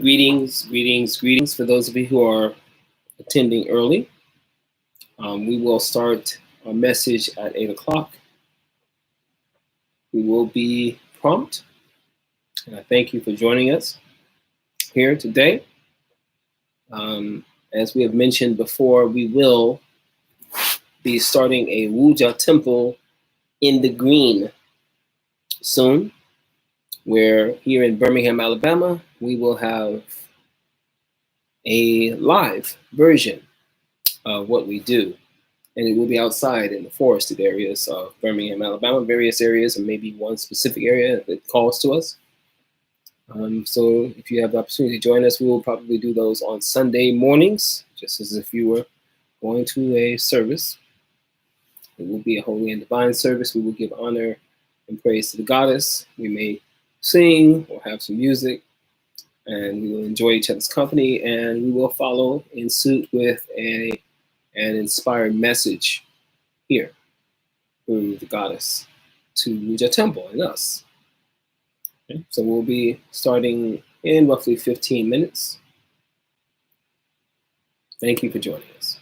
Greetings, greetings, greetings for those of you who are attending early. We will start our message at 8 o'clock. We will be prompt. And I thank you for joining us here today. As we have mentioned before, we will be starting a Udja Temple in the green soon, where here in Birmingham, Alabama, we will have a live version of what we do. And it will be outside in the forested areas of Birmingham, Alabama, various areas, and maybe one specific area that calls to us. So if you have the opportunity to join us, we will probably do those on Sunday mornings, just as if you were going to a service. It will be a holy and divine service. We will give honor and praise to the goddess. We may sing or have some music, and we will enjoy each other's company, and we will follow in suit with an inspired message here through the goddess to Udja Temple and us. Okay. So we'll be starting in roughly 15 minutes. Thank you for joining us.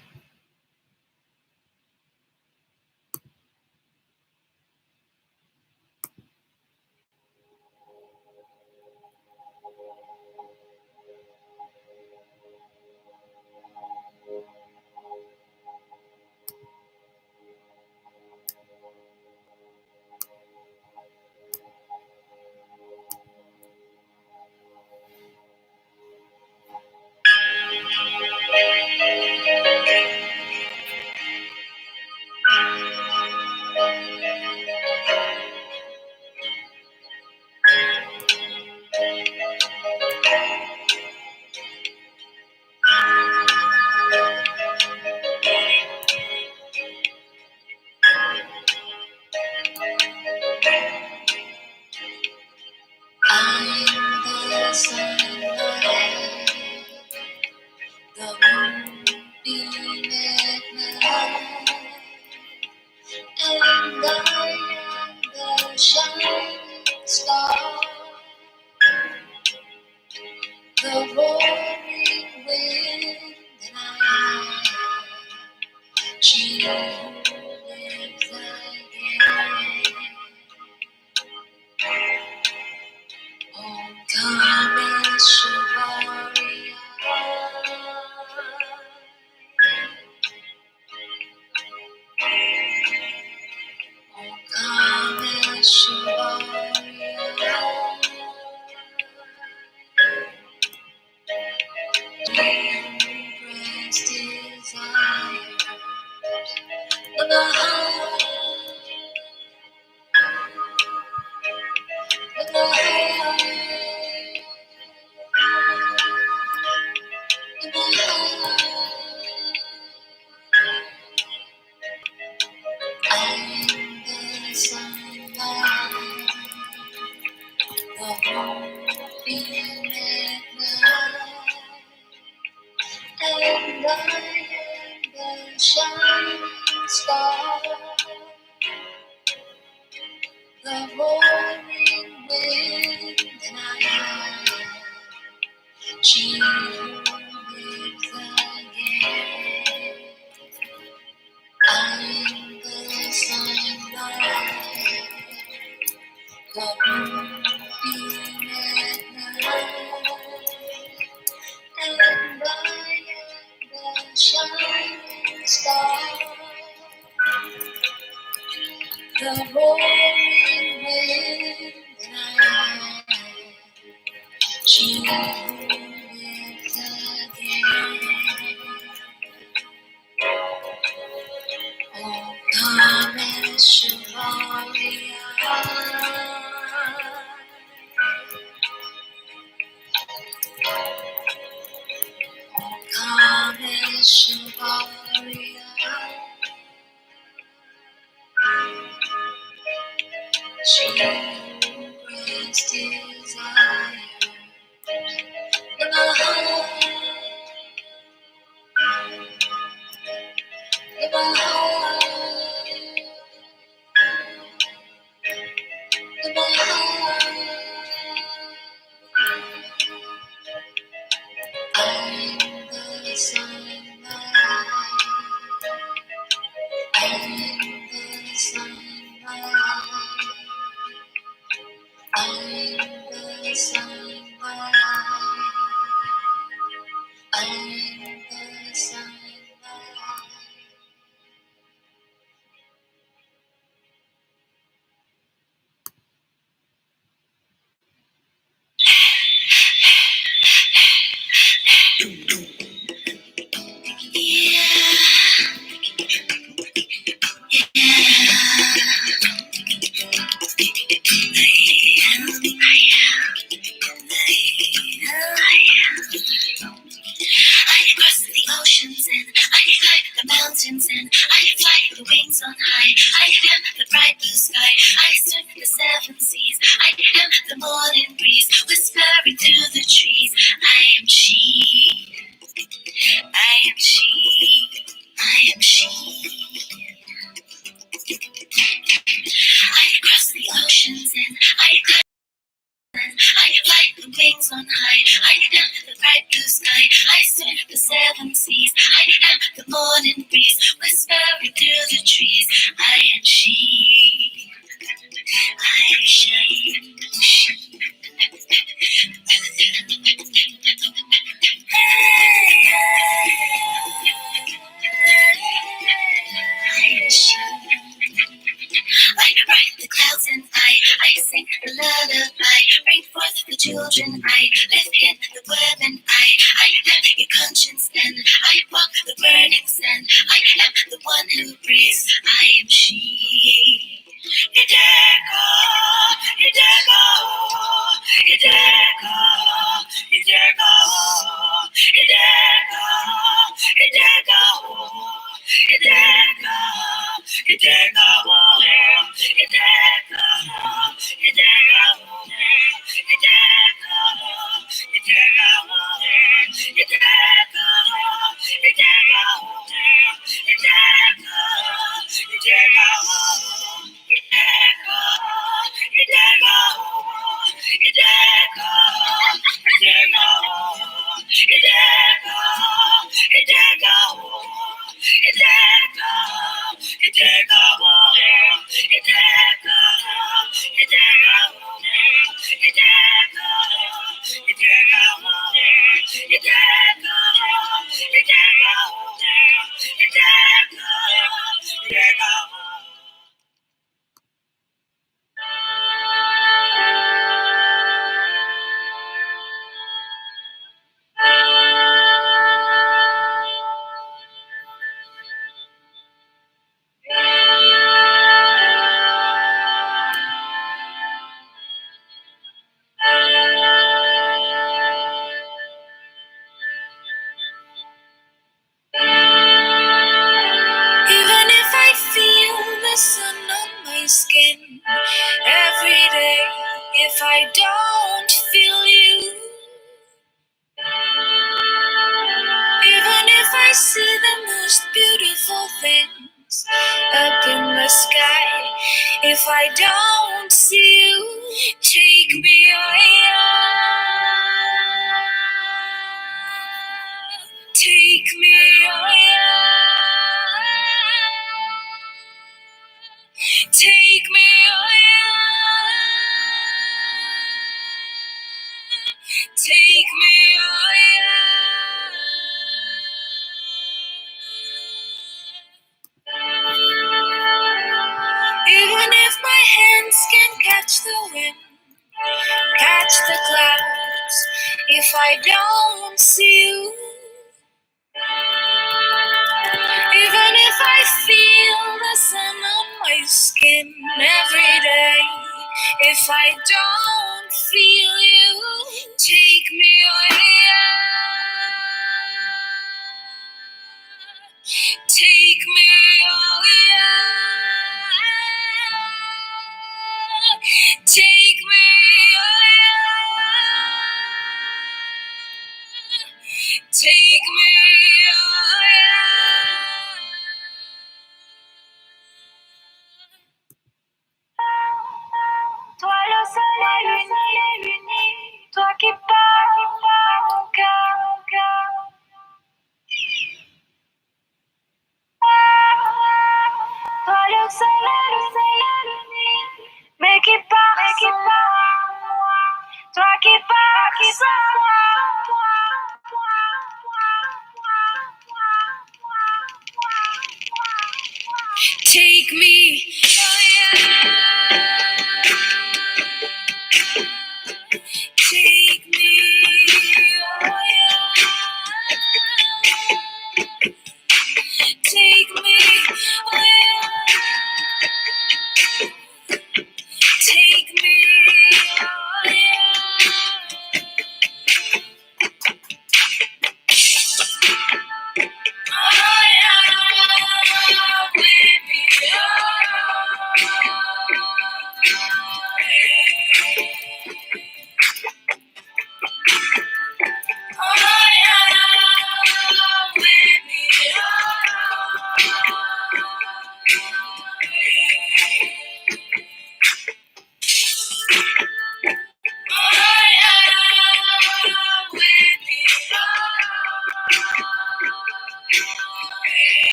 Toi qui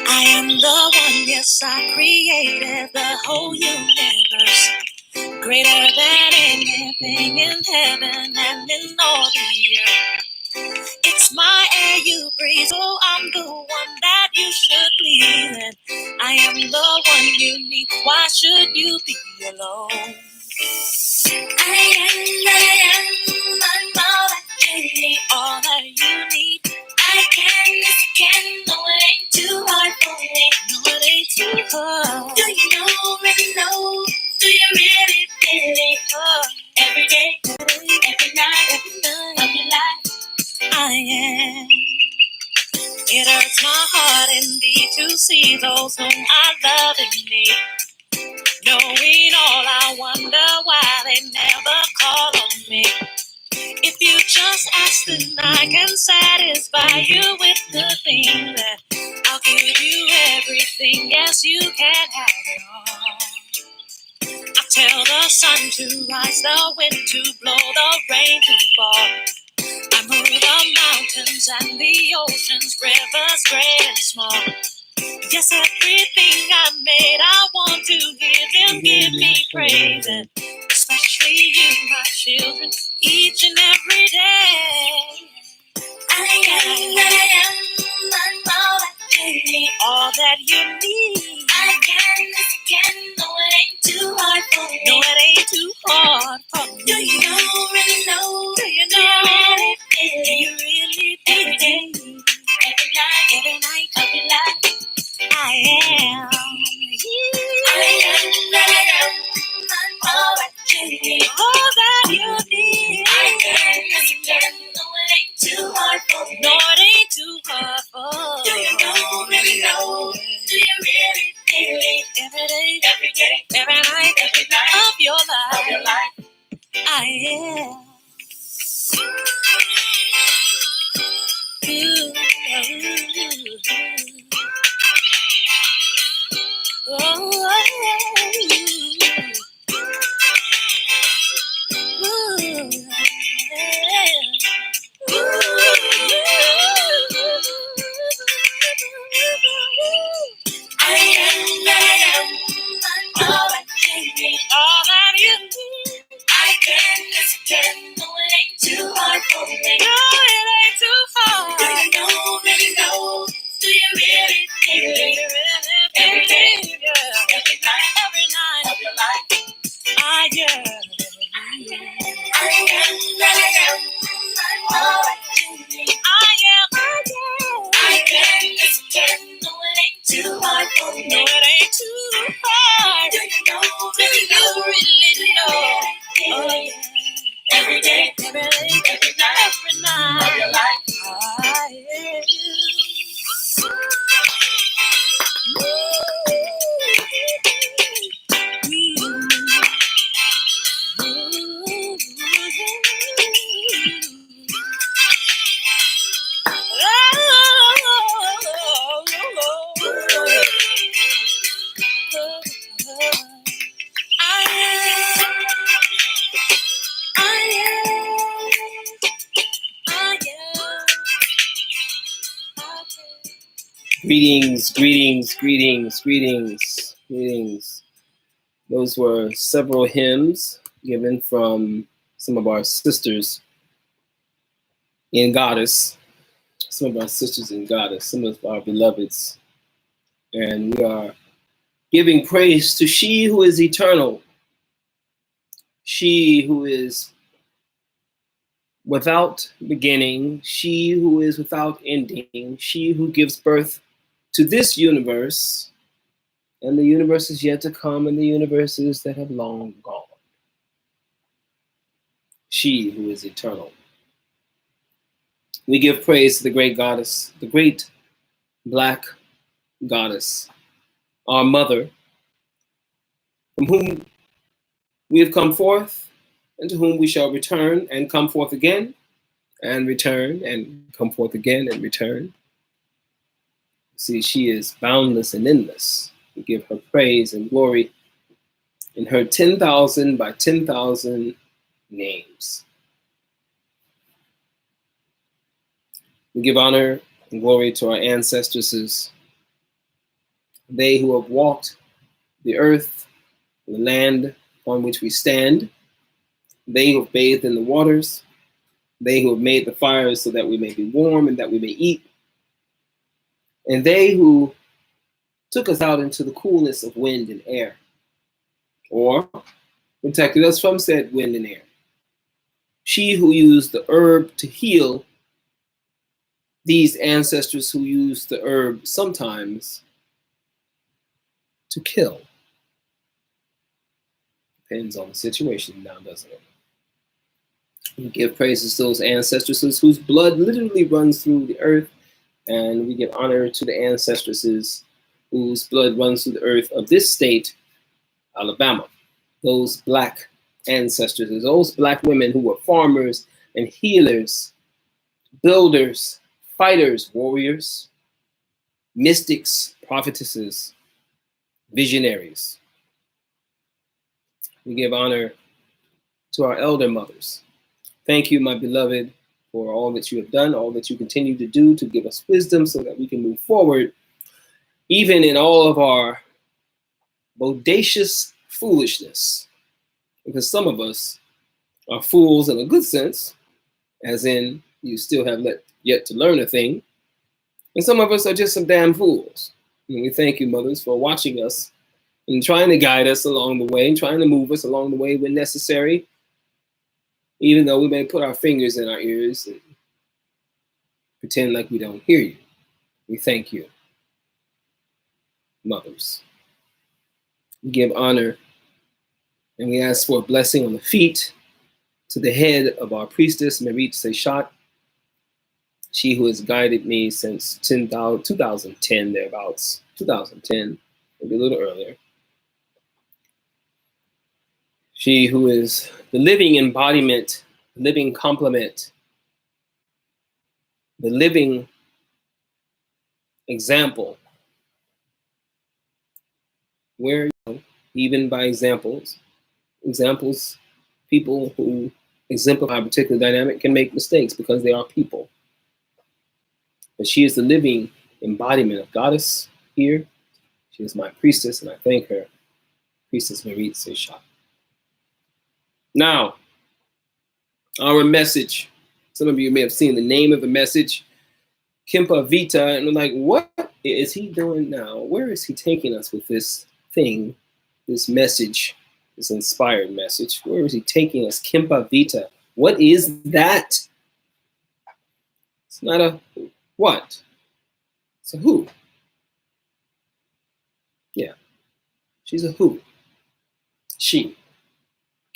I am the one, yes, I created the whole universe, greater than anything in heaven and in all the earth. It's my air you breathe, so I'm the one that you should please. And I am the one you need, why should you be alone? I'm all that you need. I can, no it ain't too hard for me. No it ain't too hard. Do you really know? Do you really? Every day, every night of your life, I am. It hurts my heart indeed to see those whom I love in need. Knowing all, I wonder why they never call on me. If you just ask, then I can satisfy you with the thing that I'll give you everything. Yes, you can have it all. I tell the sun to rise, the wind to blow, the rain to fall. I move the mountains and the oceans, rivers great and small. Yes, everything I made, I want to hear them give me praise. And especially you, my children, each and every day. I'm all that you need. I can, no it ain't too hard for me. No it ain't too hard for me. Do you really know? Do you know? Do you really every day, every night of your life? I am. All that you need. All that you need. I can, no it ain't too hard for me. No it ain't too hard for me. Do you really know? Do you really? Every day, every night of your life. I am. All that you need. I can, no it ain't too hard for me. No, it ain't too hard. Do you really know? Do you really? Every day, yeah. Every night of your life. I am. All that you need. I can, no it ain't too hard for me. No, it ain't too hard. Do you really know? Oh, yeah. Every day, every night of your life. I am. Greetings, greetings, greetings, greetings, greetings. Those were several hymns given from some of our sisters in Goddess, some of our sisters in Goddess, some of our beloveds. And we are giving praise to she who is eternal, she who is without beginning, she who is without ending, she who gives birth to this universe and the universes yet to come and the universes that have long gone. She who is eternal. We give praise to the great goddess, the great black goddess, our mother, from whom we have come forth and to whom we shall return and come forth again and return and come forth again and return. See, she is boundless and endless. We give her praise and glory in her 10,000 by 10,000 names. We give honor and glory to our ancestresses, they who have walked the earth, the land on which we stand, they who have bathed in the waters, they who have made the fires so that we may be warm and that we may eat, and they who took us out into the coolness of wind and air, or protected us from said wind and air. She who used the herb to heal, these ancestors who used the herb sometimes to kill. Depends on the situation now, doesn't it? We give praises to those ancestresses whose blood literally runs through the earth, and we give honor to the ancestresses whose blood runs through the earth of this state, Alabama. Those black ancestors, those black women who were farmers and healers, builders, fighters, warriors, mystics, prophetesses, visionaries. We give honor to our elder mothers. Thank you, my beloved, for all that you have done, all that you continue to do to give us wisdom so that we can move forward, even in all of our bodacious foolishness. Because some of us are fools in a good sense, as in you still have yet to learn a thing. And some of us are just some damn fools. And we thank you, mothers, for watching us and trying to guide us along the way and trying to move us along the way when necessary, even though we may put our fingers in our ears and pretend like we don't hear you. We thank you, mothers. We give honor and we ask for a blessing on the feet to the head of our priestess, Meri-T, she who has guided me since 2010, thereabouts, 2010, maybe a little earlier. She who is the living embodiment, living complement, the living example, where even by examples, people who exemplify a particular dynamic can make mistakes because they are people. But she is the living embodiment of Goddess here. She is my priestess, and I thank her, Priestess Meri-T. Now, our message. Some of you may have seen the name of the message, Kempa Vita, and we're like, what is he doing now? Where is he taking us with this thing, this message, this inspired message? Where is he taking us? Kempa Vita. What is that? It's not a what. It's a who. Yeah. She's a who. She.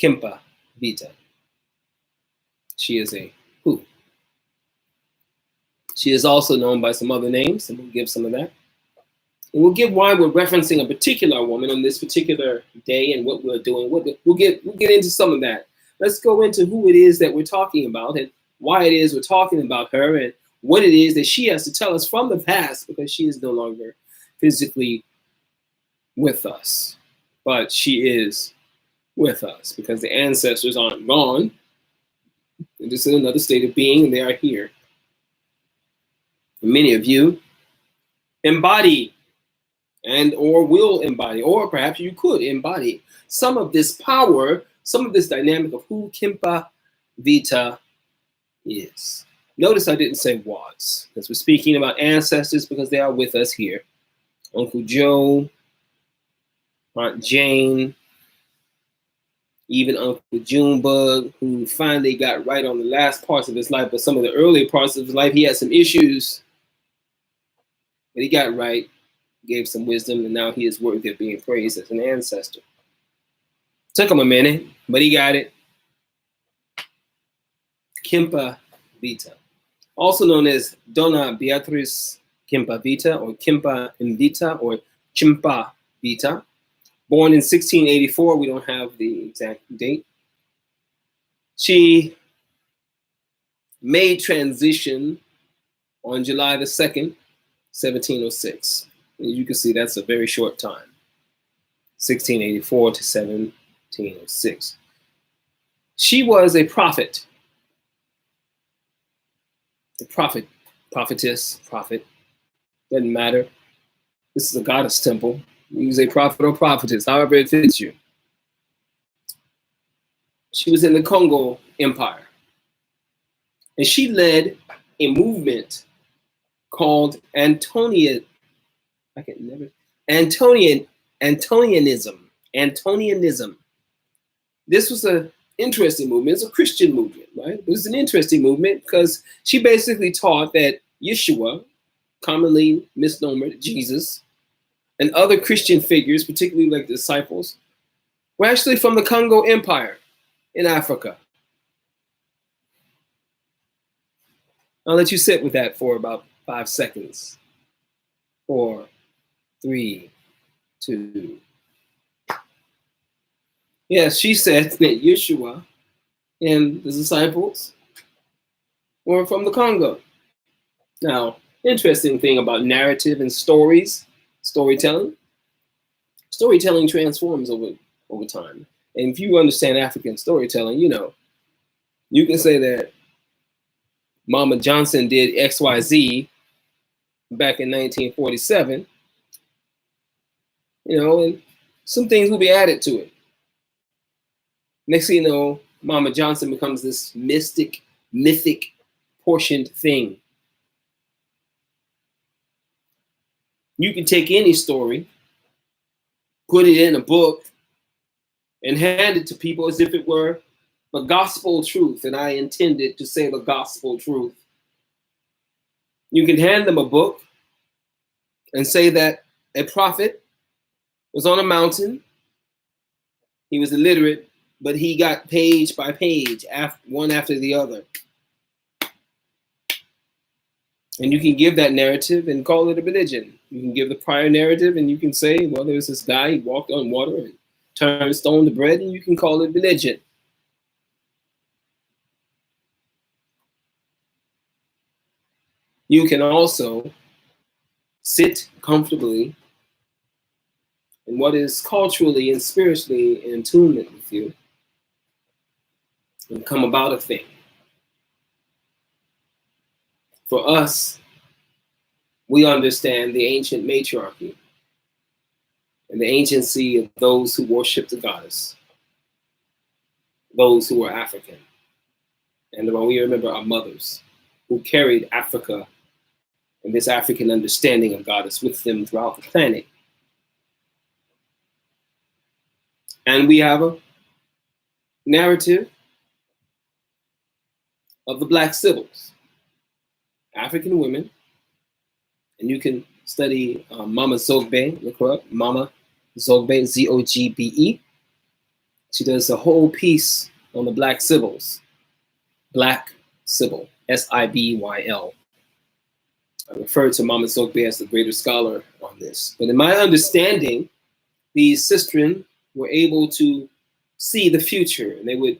Kempa Vita. She is a who. She is also known by some other names, and we'll give some of that. And we'll give why we're referencing a particular woman on this particular day and what we're doing. We'll get into some of that. Let's go into who it is that we're talking about and why it is we're talking about her and what it is that she has to tell us from the past, because she is no longer physically with us. But she is with us because the ancestors aren't gone. They're just in another state of being, and they are here. Many of you embody and or will embody, or perhaps you could embody some of this power, some of this dynamic of who Kempa Vita is. Notice I didn't say was, because we're speaking about ancestors because they are with us here. Uncle Joe, Aunt Jane, even Uncle Junebug, who finally got right on the last parts of his life, but some of the earlier parts of his life, he had some issues. But he got right, gave some wisdom, and now he is worthy of being praised as an ancestor. Took him a minute, but he got it. Kempa Vita, also known as Donna Beatriz Kempa Vita, or Kempa Invita, or Chimpa Vita. Born in 1684, we don't have the exact date. She made transition on July the 2nd, 1706. And you can see that's a very short time. 1684 to 1706. She was a prophet, prophetess, prophet, doesn't matter. This is a goddess temple. Use a prophet or prophetess, however it fits you. She was in the Congo Empire. And she led a movement called Antonianism. This was an interesting movement. It's a Christian movement, right? It was an interesting movement because she basically taught that Yeshua, commonly misnomered Jesus, and other Christian figures, particularly like the disciples, were actually from the Congo Empire in Africa. I'll let you sit with that for about 5 seconds. 4, 3, 2. Yes, she said that Yeshua and the disciples were from the Congo. Now, interesting thing about narrative and storytelling transforms over time. And if you understand African storytelling, you can say that Mama Johnson did XYZ back in 1947, and some things will be added to it. Next thing you know, Mama Johnson becomes this mythic, portioned thing. You can take any story, put it in a book, and hand it to people as if it were the gospel truth, and I intended to say the gospel truth. You can hand them a book and say that a prophet was on a mountain. He was illiterate, but he got page by page, one after the other. And you can give that narrative and call it a religion. You can give the prior narrative and you can say, well, there's this guy, he walked on water and turned stone to bread, and you can call it religion. You can also sit comfortably in what is culturally and spiritually in attunement with you and come about a thing. For us, we understand the ancient matriarchy and the anciency of those who worship the goddess, those who were African. And when we remember our mothers who carried Africa and this African understanding of goddess with them throughout the planet. And we have a narrative of the Black Sibyls, African women. And you can study Mama Zogbe, look her up, Mama Zogbe, Zogbe. She does a whole piece on the Black Sibyls. Black Sibyl, Sibyl. I refer to Mama Zogbe as the greater scholar on this. But in my understanding, these sistren were able to see the future, and they were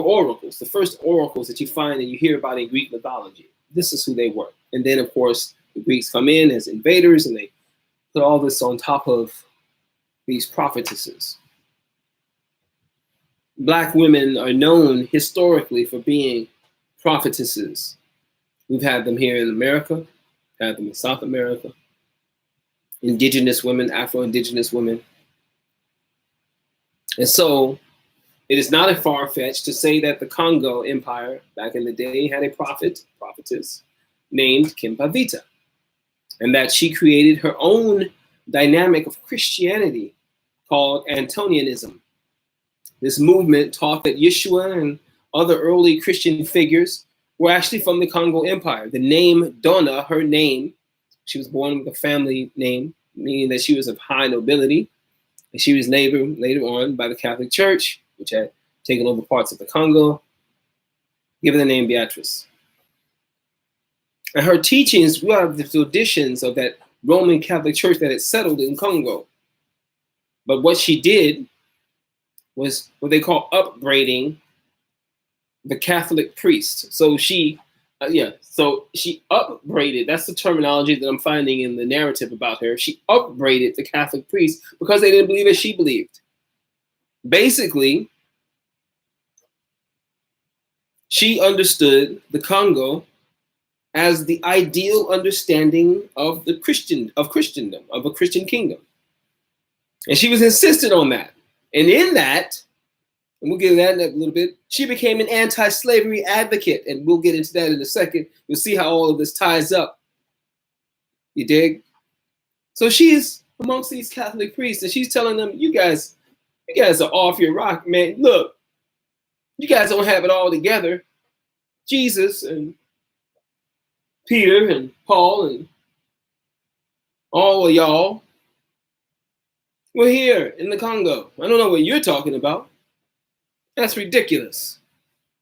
oracles, the first oracles that you find and you hear about in Greek mythology. This is who they were. And then, of course, the Greeks come in as invaders, and they put all this on top of these prophetesses. Black women are known historically for being prophetesses. We've had them here in America, had them in South America. Indigenous women, Afro-Indigenous women. And so it is not a far-fetched to say that the Congo Empire back in the day had a prophetess named Kimpavita, and that she created her own dynamic of Christianity called Antonianism. This movement taught that Yeshua and other early Christian figures were actually from the Congo Empire. The name Donna, her name, she was born with a family name, meaning that she was of high nobility. And she was later on by the Catholic Church, which had taken over parts of the Congo, given the name Beatrice. And her teachings were the traditions of that Roman Catholic Church that had settled in Congo. But what she did was what they call upbraiding the Catholic priest. So she Yeah, so she upbraided, that's the terminology that I'm finding in the narrative about her. She upbraided the Catholic priests because they didn't believe as she believed. Basically, she understood the Congo as the ideal understanding of Christendom, of a Christian kingdom. And she was insistent on that. And in that, and we'll get into that in a little bit, she became an anti-slavery advocate. And we'll get into that in a second. You'll see how all of this ties up. You dig? So she's amongst these Catholic priests, and she's telling them, you guys are off your rock, man. Look, you guys don't have it all together. Jesus and Peter and Paul and all of y'all, we're here in the Congo. I don't know what you're talking about. That's ridiculous.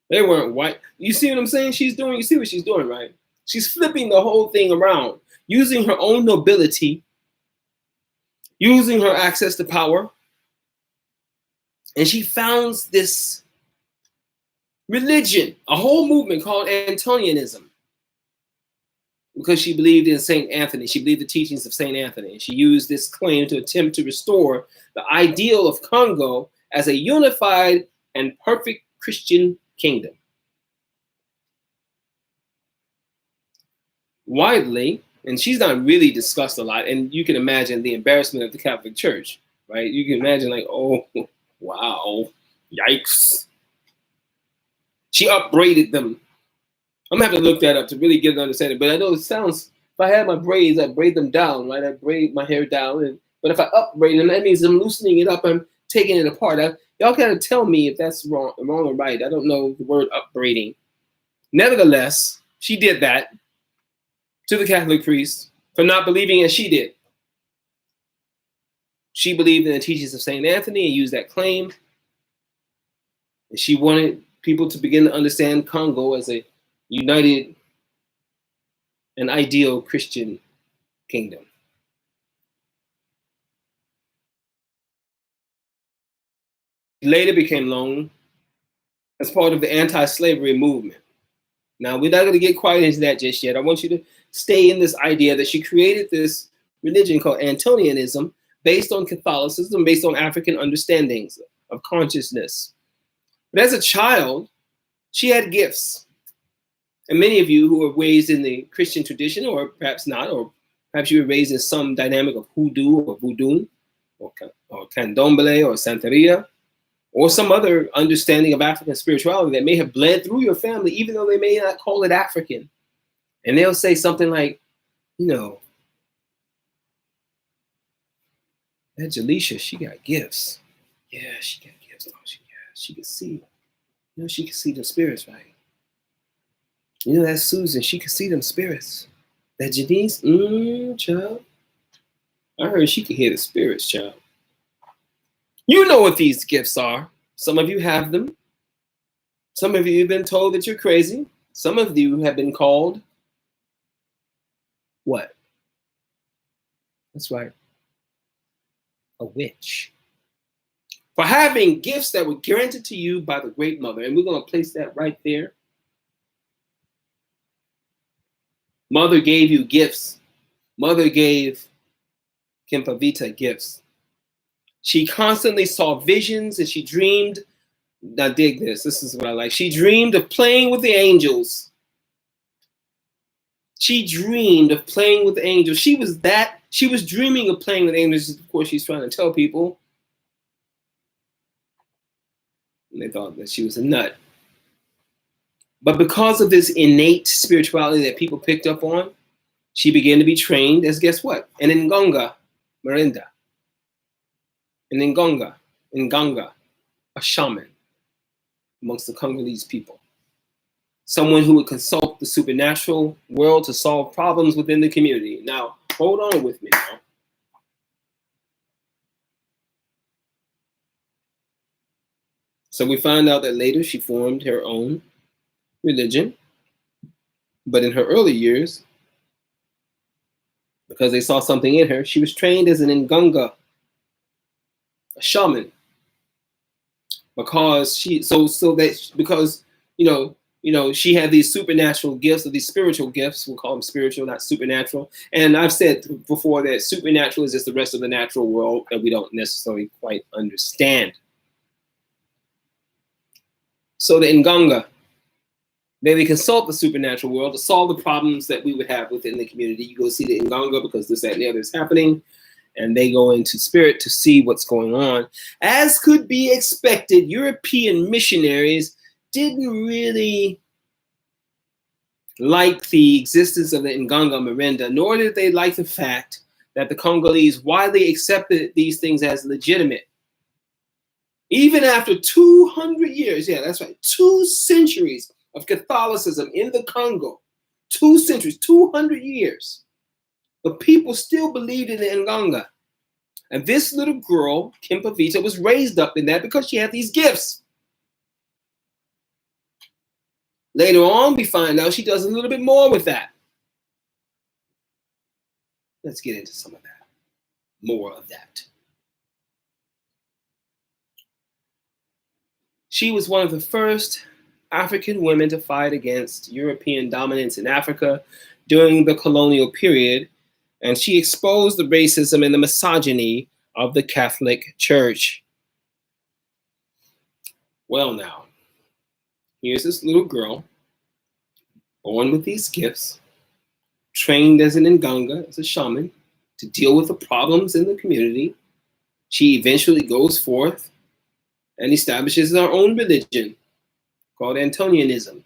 They weren't white. You see what I'm saying? She's doing, you see what she's doing, right? She's flipping the whole thing around, using her own nobility, using her access to power. And she founds this religion, a whole movement called Antonianism, because she believed in St. Anthony. She believed the teachings of St. Anthony. She used this claim to attempt to restore the ideal of Congo as a unified and perfect Christian kingdom. Widely, and she's not really discussed a lot, and you can imagine the embarrassment of the Catholic Church, right? You can imagine like, oh, wow, yikes. She upbraided them. I'm gonna have to look that up to really get an understanding, but I know it sounds, if I had my braids, I braid them down, right? I braid my hair down, but if I upbraid them, that means I'm loosening it up, I'm taking it apart. Y'all kind of tell me if that's wrong or right. I don't know the word upbraiding. Nevertheless, she did that to the Catholic priest for not believing as she did. She believed in the teachings of St. Anthony and used that claim. And she wanted people to begin to understand Congo as a united and ideal Christian kingdom. Later became known as part of the anti-slavery movement. Now, we're not going to get quite into that just yet. I want you to stay in this idea that she created this religion called Antonianism based on Catholicism, based on African understandings of consciousness. But as a child, she had gifts. And many of you who were raised in the Christian tradition, or perhaps not, or perhaps you were raised in some dynamic of hoodoo or voodoo, or candomblé or santeria, or some other understanding of African spirituality that may have bled through your family, even though they may not call it African. And they'll say something like, you know, that Jaleisha, she got gifts. Yeah, she got gifts, don't she? Yeah, she can see. You know, she can see the spirits, right? You know, that Susan, she can see them spirits. That Janice, child. I heard she can hear the spirits, child. You know what these gifts are. Some of you have them. Some of you have been told that you're crazy. Some of you have been called what? That's right. A witch. For having gifts that were granted to you by the Great Mother. And we're going to place that right there. Mother gave you gifts. Mother gave Kempavita gifts. She constantly saw visions and she dreamed. Now dig this. This is what I like. She dreamed of playing with the angels. She dreamed of playing with the angels. She was dreaming of playing with angels. Of course, she's trying to tell people. And they thought that she was a nut. But because of this innate spirituality that people picked up on, she began to be trained as, guess what? An Ngonga Marinda. An Nganga, a shaman amongst the Congolese people. Someone who would consult the supernatural world to solve problems within the community. Now, hold on with me now. So we find out that later she formed her own religion. But in her early years, because they saw something in her, she was trained as an Nganga, a shaman. Because because, you know, she had these supernatural gifts, or these spiritual gifts. We'll call them spiritual, not supernatural. And I've said before that supernatural is just the rest of the natural world that we don't necessarily quite understand. So the Nganga, they consult the supernatural world to solve the problems that we would have within the community. You go see the Nganga because this, that, and the other is happening. And they go into spirit to see what's going on. As could be expected, European missionaries didn't really like the existence of the Nganga Merenda, nor did they like the fact that the Congolese widely accepted these things as legitimate. Even after 200 years, yeah, that's right, 2 centuries of Catholicism in the Congo, 2 centuries, 200 years, the people still believed in the Nganga. And this little girl, Kimpa Vita, was raised up in that because she had these gifts. Later on, we find out she does a little bit more with that. Let's get into some of that, more of that. She was one of the first African women to fight against European dominance in Africa during the colonial period, and she exposed the racism and the misogyny of the Catholic Church. Well, now, here's this little girl, born with these gifts, trained as an Nganga, as a shaman, to deal with the problems in the community. She eventually goes forth and establishes her own religion called Antonianism.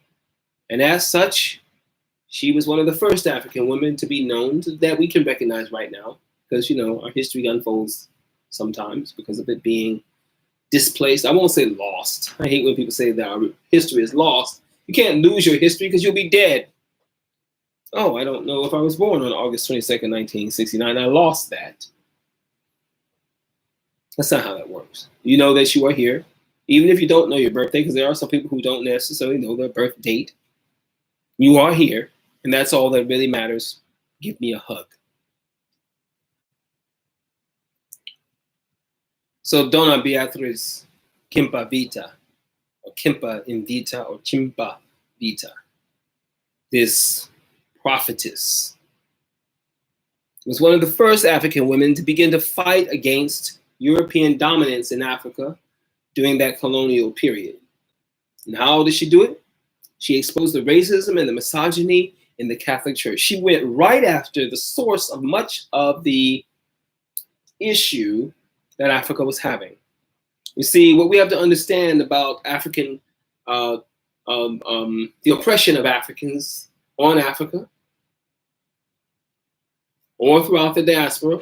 And as such, she was one of the first African women to be known that we can recognize right now, because, our history unfolds sometimes because of it being displaced. I won't say lost. I hate when people say that our history is lost. You can't lose your history because you'll be dead. Oh, I don't know if I was born on August 22nd, 1969. I lost that. That's not how that works. You know that you are here, even if you don't know your birthday, because there are some people who don't necessarily know their birth date. You are here, and that's all that really matters. Give me a hug. So Donna Beatriz Kimpa Vita, or Kimpa Invita, or Chimpa Vita, this prophetess, was one of the first African women to begin to fight against European dominance in Africa during that colonial period. And how did she do it? She exposed the racism and the misogyny in the Catholic Church. She went right after the source of much of the issue that Africa was having. You see, what we have to understand about African, the oppression of Africans on Africa or throughout the diaspora,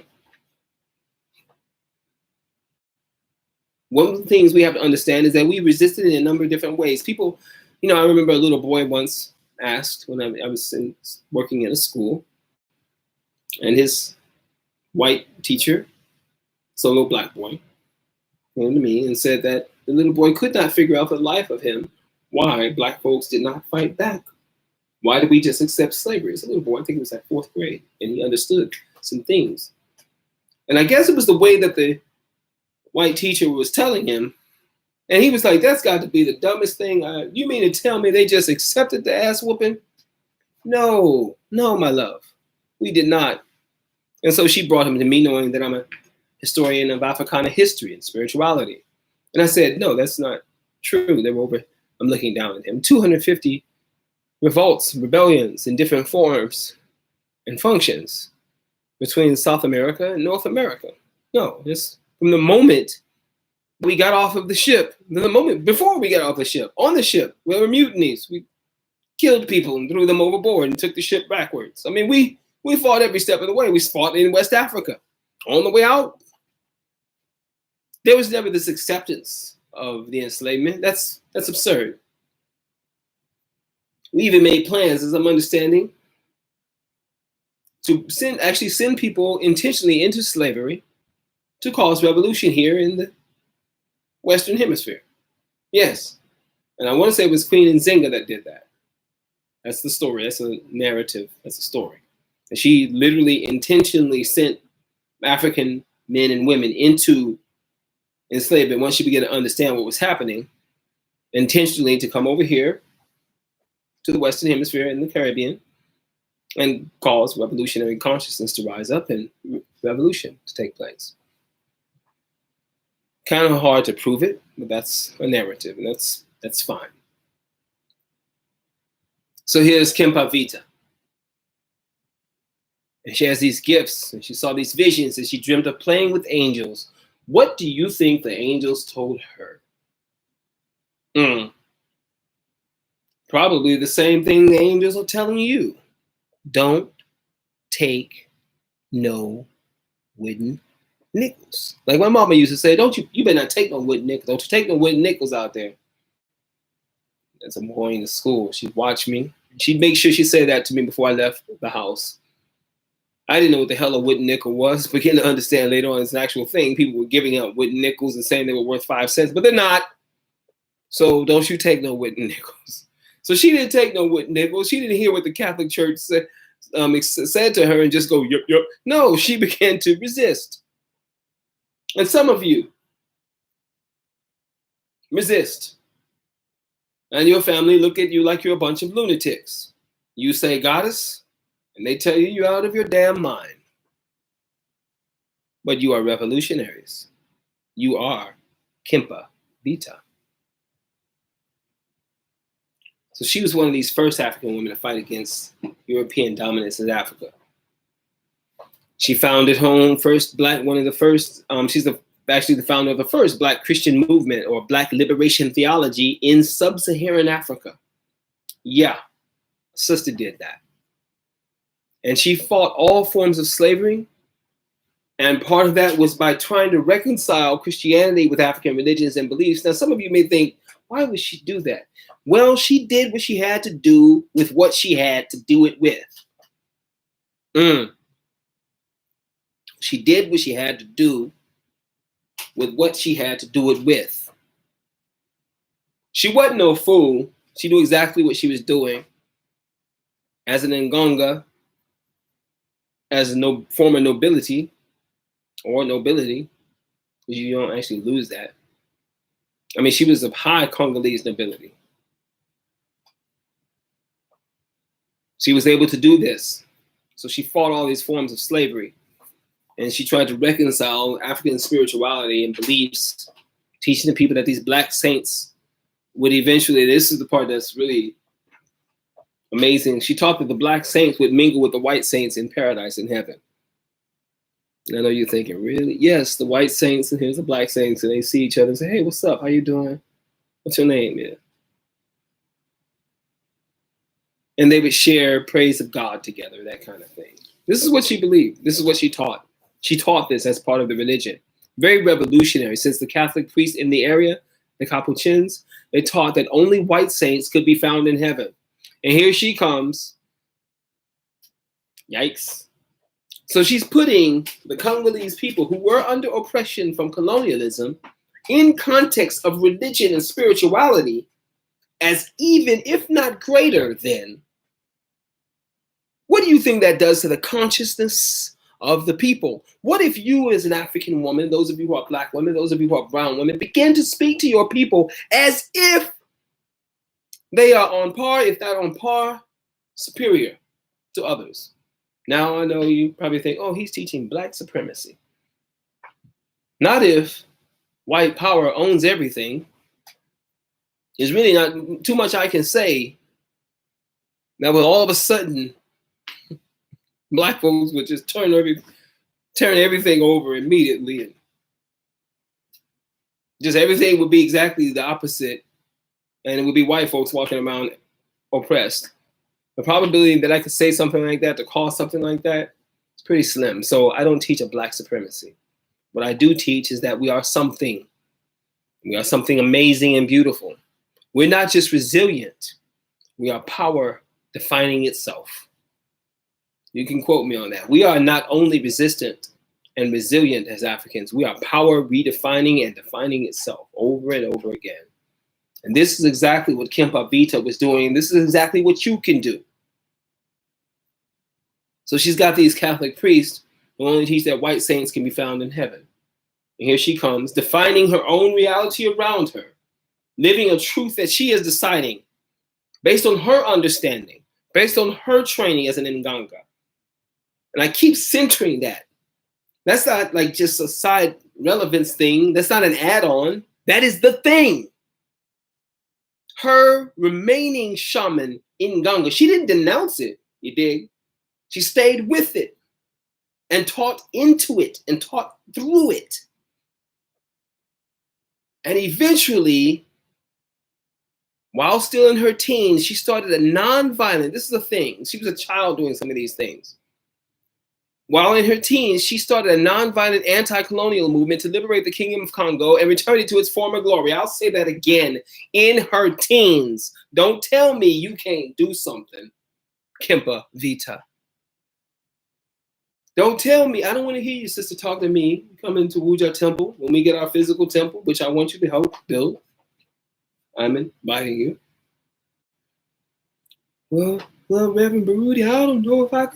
one of the things we have to understand is that we resisted in a number of different ways. People, I remember a little boy once asked when I was working in a school, and his white teacher, so a little black boy, came to me and said that the little boy could not figure out for the life of him why black folks did not fight back. Why did we just accept slavery? As a little boy, I think it was like 4th grade, and he understood some things. And I guess it was the way that the white teacher was telling him, and he was like, that's got to be the dumbest thing. You mean to tell me they just accepted the ass whooping? No, my love, we did not. And so she brought him to me, knowing that I'm a historian of Africana history and spirituality. And I said, no, that's not true. There were I'm looking down at him, 250 revolts, rebellions in different forms and functions between South America and North America. No, just from the moment we got off of the ship, the moment before we got off the ship, on the ship, there were mutinies. We killed people and threw them overboard and took the ship backwards. I mean, we fought every step of the way. We fought in West Africa. On the way out, there was never this acceptance of the enslavement. That's absurd. We even made plans, as I'm understanding, to send people intentionally into slavery to cause revolution here in the Western Hemisphere. Yes. And I want to say it was Queen Nzinga that did that. That's the story. That's a narrative. That's a story. And she literally intentionally sent African men and women into enslavement once she began to understand what was happening, intentionally to come over here to the Western Hemisphere and the Caribbean and cause revolutionary consciousness to rise up and revolution to take place. Kind of hard to prove it, but that's a narrative, and that's fine. So here's Khenpa Vita. And she has these gifts, and she saw these visions, and she dreamt of playing with angels. What do you think the angels told her? Probably the same thing the angels are telling you. Don't take no wooden nickels. Like my mama used to say, you better not take no wooden nickels. Don't you take no wooden nickels out there. As I'm going to school, she'd watch me. She'd make sure she said that to me before I left the house. I didn't know what the hell a wooden nickel was. Began to understand later on it's an actual thing. People were giving out wooden nickels and saying they were worth 5 cents, but they're not. So don't you take no wooden nickels. So she didn't take no wooden nickels. She didn't hear what the Catholic Church said to her and just go, yup, yup. No, she began to resist. And some of you resist. And your family look at you like you're a bunch of lunatics. You say, goddess, and they tell you you're out of your damn mind. But you are revolutionaries. You are Khenpa Vita. So she was one of these first African women to fight against European dominance in Africa. She founded home first black, one of the first, she's actually the founder of the first Black Christian movement or Black liberation theology in sub-Saharan Africa. Yeah, sister did that. And she fought all forms of slavery. And part of that was by trying to reconcile Christianity with African religions and beliefs. Now, some of you may think, why would she do that? Well, she did what she had to do with what she had to do it with. She did what she had to do with what she had to do it with. She wasn't no fool. She knew exactly what she was doing. As an Ngonga, as a form of nobility, or nobility, you don't actually lose that. I mean, she was of high Congolese nobility. She was able to do this. So she fought all these forms of slavery. And she tried to reconcile African spirituality and beliefs, teaching the people that these black saints would eventually, this is the part that's really amazing. She taught that the black saints would mingle with the white saints in paradise in heaven. And I know you're thinking, really? Yes, the white saints and here's the black saints, and they see each other and say, hey, what's up? How you doing? What's your name? Yeah. And they would share praise of God together, that kind of thing. This is what she believed. This is what she taught. She taught this as part of the religion. Very revolutionary, since the Catholic priests in the area, the Capuchins, they taught that only white saints could be found in heaven. And here she comes. Yikes. So she's putting the Congolese people who were under oppression from colonialism in context of religion and spirituality as even, if not greater than. What do you think that does to the consciousness of the people? What if you as an African woman, those of you who are black women, those of you who are brown women, begin to speak to your people as if they are on par, if not on par, superior to others? Now I know you probably think, oh, he's teaching black supremacy. Not if white power owns everything. There's really not too much I can say that will all of a sudden black folks would just turn everything over immediately, and just everything would be exactly the opposite, and it would be white folks walking around oppressed. The probability that I could say something like that, to cause something like that, is pretty slim. So I don't teach a black supremacy. What I do teach is that we are something. We are something amazing and beautiful. We're not just resilient. We are power defining itself. You can quote me on that. We are not only resistant and resilient as Africans, we are power redefining and defining itself over and over again. And this is exactly what Khenpa Vita was doing. This is exactly what you can do. So she's got these Catholic priests who only teach that white saints can be found in heaven. And here she comes, defining her own reality around her, living a truth that she is deciding based on her understanding, based on her training as an Nganga. And I keep centering that. That's not like just a side relevance thing. That's not an add-on. That is the thing. Her remaining shaman Nganga, she didn't denounce it, you dig? She stayed with it and taught into it and taught through it. And eventually, while still in her teens, she started a non-violent, this is the thing, she was a child doing some of these things. While in her teens, she started a non-violent anti-colonial movement to liberate the Kingdom of Congo and return it to its former glory. I'll say that again, in her teens. Don't tell me you can't do something, Kempa Vita. Don't tell me, I don't want to hear you, sister, talk to me. Come into Udja Temple when we get our physical temple, which I want you to help build. I'm inviting you. Well, Reverend Baruti, I don't know if I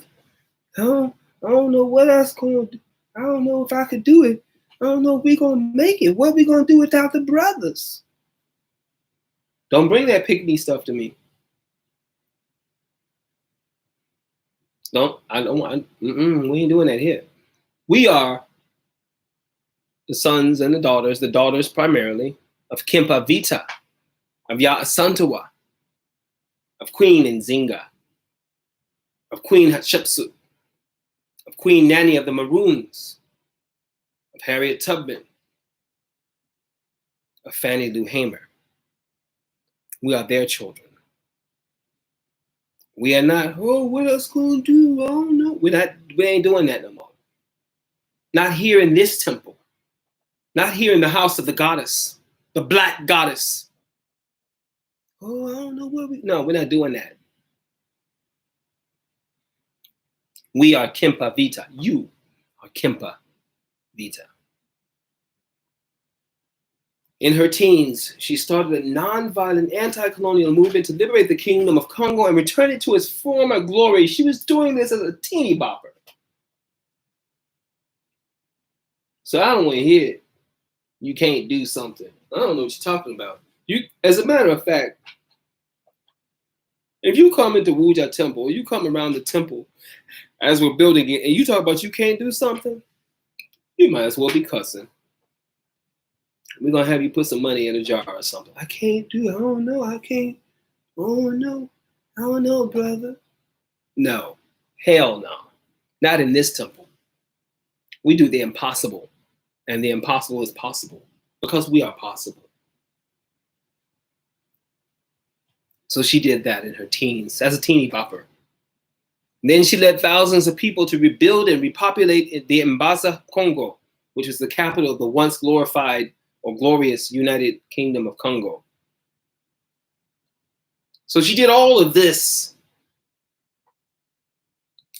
don't know what else going to do. I don't know if I could do it. I don't know if we're going to make it. What are we going to do without the brothers? Don't bring that pick-me stuff to me. We ain't doing that here. We are the sons and the daughters primarily, of Kempa Vita, of Ya Asantewa, of Queen Nzinga, of Queen Hatshepsut, of Queen Nanny of the Maroons, of Harriet Tubman, of Fannie Lou Hamer. We are their children. We are not, what else gonna do? I don't know. We ain't doing that no more. Not here in this temple. Not here in the house of the goddess, the black goddess. I don't know no, we're not doing that. We are Kempa Vita. You are Kempa Vita. In her teens, she started a non-violent anti-colonial movement to liberate the Kingdom of Congo and return it to its former glory. She was doing this as a teeny bopper. So I don't want to hear it. You can't do something. I don't know what you're talking about. As a matter of fact, if you come into Udja Temple, or you come around the temple as we're building it, and you talk about you can't do something, you might as well be cussing. We're going to have you put some money in a jar or something. I can't do it. I don't know. I can't. Oh, no. I don't know, brother. No. Hell no. Not in this temple. We do the impossible. And the impossible is possible. Because we are possible. So she did that in her teens. As a teeny bopper. Then she led thousands of people to rebuild and repopulate the Mbaza Congo, which was the capital of the once glorified or glorious United Kingdom of Congo. So she did all of this.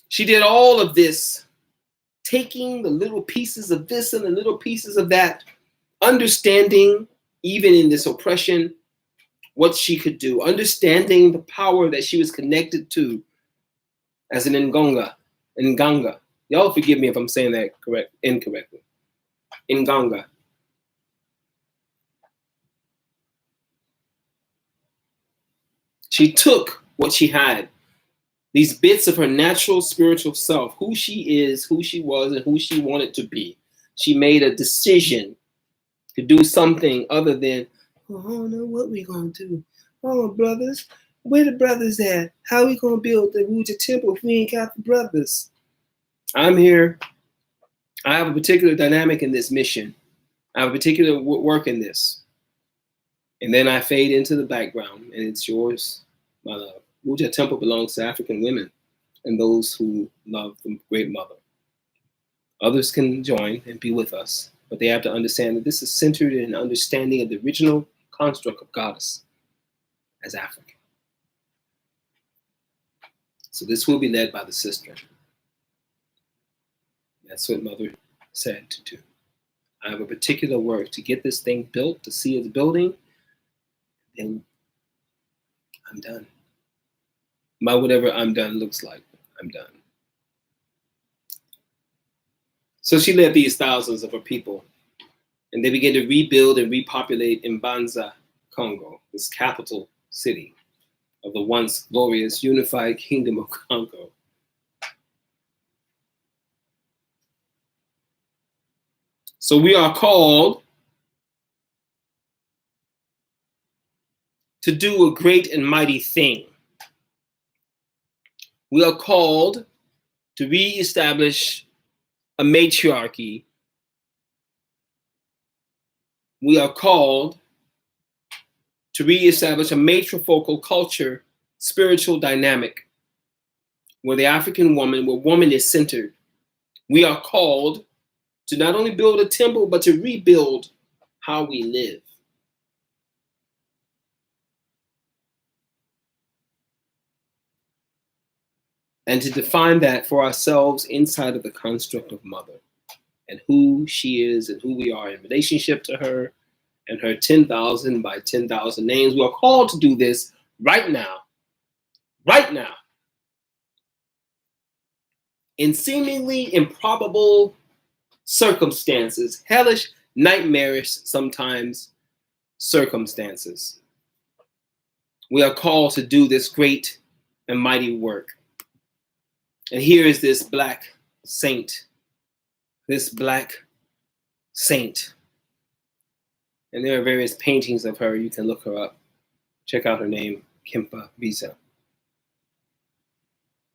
She did all of this, taking the little pieces of this and the little pieces of that, understanding, even in this oppression, what she could do, understanding the power that she was connected to as an Nganga. Y'all forgive me if I'm saying that incorrectly. Nganga. She took what she had, these bits of her natural spiritual self, who she is, who she was, and who she wanted to be. She made a decision to do something other than, I don't know what we're going to do. Oh, brothers, where the brothers at? How we going to build the Udja Temple if we ain't got the brothers? I'm here. I have a particular dynamic in this mission. I have a particular work in this. And then I fade into the background, and it's yours, my love. Udja Temple belongs to African women and those who love the Great Mother. Others can join and be with us, but they have to understand that this is centered in understanding of the original construct of goddess as African. So this will be led by the sister. That's what Mother said to do. I have a particular work to get this thing built, to see its building, and I'm done. By whatever I'm done looks like, I'm done. So she led these thousands of her people, and they began to rebuild and repopulate Mbanza, Congo, this capital city of the once glorious unified kingdom of Congo. So we are called to do a great and mighty thing. We are called to reestablish a matriarchy. We are called to reestablish a matrifocal culture, spiritual dynamic, where the African woman, where woman is centered. We are called to not only build a temple, but to rebuild how we live. And to define that for ourselves inside of the construct of mother and who she is and who we are in relationship to her and her 10,000 by 10,000 names. We are called to do this right now, in seemingly improbable circumstances, hellish, nightmarish sometimes circumstances. We are called to do this great and mighty work. And here is this black saint. And there are various paintings of her. You can look her up. Check out her name, Kempa Visa.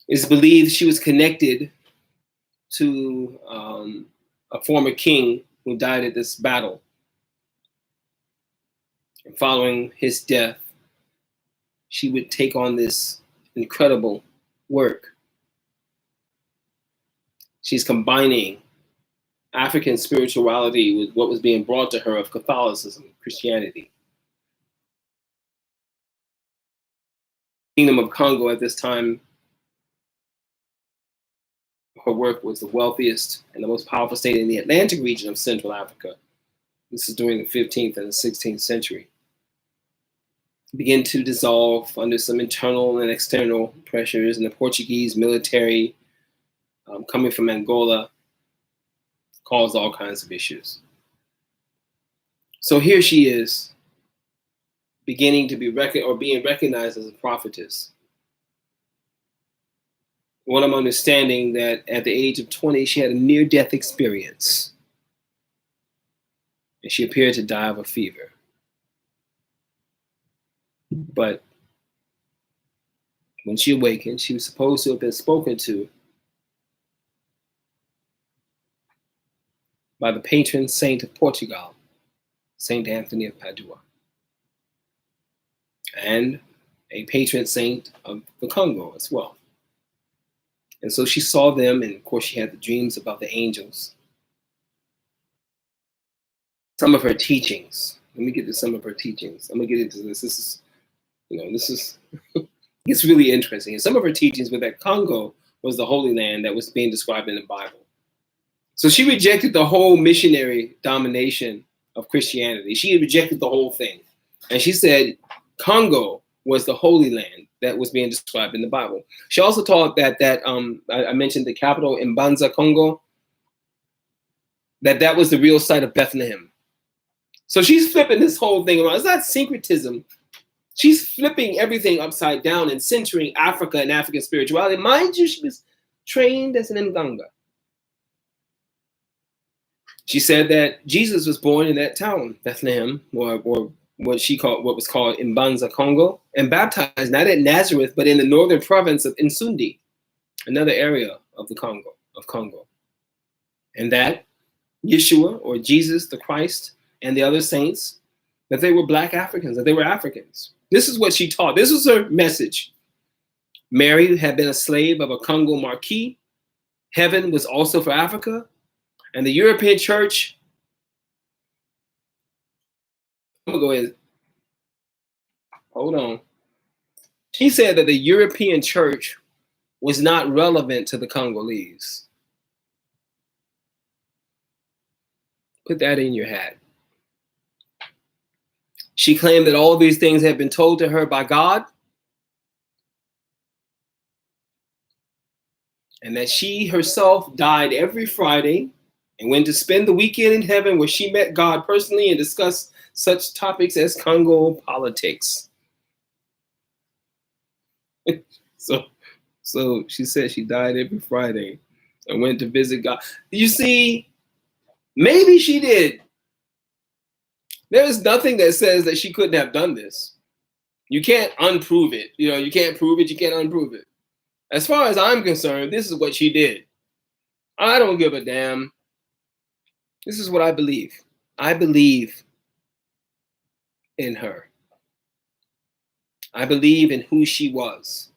It's believed she was connected to a former king who died at this battle. And following his death, she would take on this incredible work. She's combining African spirituality with what was being brought to her of Catholicism, Christianity. Kingdom of Congo at this time, her work was the wealthiest and the most powerful state in the Atlantic region of Central Africa. This is during the 15th and the 16th century. Began to dissolve under some internal and external pressures, and the Portuguese military coming from Angola caused all kinds of issues. So here she is, beginning to be being recognized as a prophetess. What I'm understanding that at the age of 20, she had a near-death experience, and she appeared to die of a fever. But when she awakened, she was supposed to have been spoken to by the patron saint of Portugal, Saint Anthony of Padua, and a patron saint of the Congo as well. And so she saw them, and of course she had the dreams about the angels. Some of her teachings. Let me get to some of her teachings. I'm gonna get into this. This is it's really interesting. And some of her teachings were that Congo was the Holy Land that was being described in the Bible. So she rejected the whole missionary domination of Christianity. She rejected the whole thing. And she said Congo was the Holy Land that was being described in the Bible. She also taught that I mentioned the capital in Mbanza, Congo, that was the real site of Bethlehem. So she's flipping this whole thing around. It's not syncretism. She's flipping everything upside down and centering Africa and African spirituality. Mind you, she was trained as an Nganga. She said that Jesus was born in that town, Bethlehem, or what was called Mbanza, Congo, and baptized not at Nazareth, but in the northern province of Nsundi, another area of the Congo. And that Yeshua, or Jesus the Christ, and the other saints, that they were Black Africans, that they were Africans. This is what she taught. This was her message. Mary had been a slave of a Congo marquis. Heaven was also for Africa. And the European church, I'm gonna go ahead. Hold on. She said that the European church was not relevant to the Congolese. Put that in your hat. She claimed that all these things had been told to her by God, and that she herself died every Friday and went to spend the weekend in heaven, where she met God personally and discussed such topics as Congo politics. So she said she died every Friday and went to visit God. You see, maybe she did. There is nothing that says that she couldn't have done this. You can't unprove it. You can't prove it. You can't unprove it. As far as I'm concerned, this is what she did. I don't give a damn. This is what I believe. I believe in her. I believe in who she was,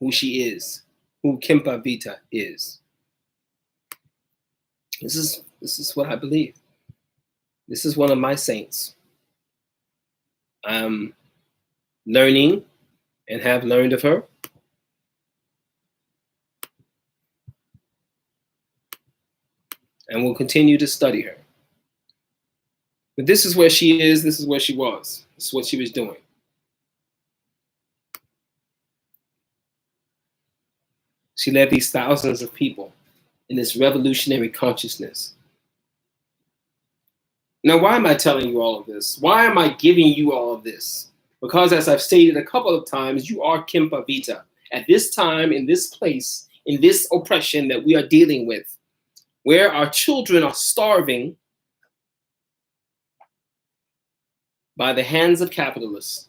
who she is, who Kempa Vita is. This is what I believe. This is one of my saints. I'm learning and have learned of her. And will continue to study her. But this is where she is, this is where she was. This is what she was doing. She led these thousands of people in this revolutionary consciousness. Now, why am I telling you all of this? Why am I giving you all of this? Because as I've stated a couple of times, you are Kempa Vita. At this time, in this place, in this oppression that we are dealing with, where our children are starving by the hands of capitalists,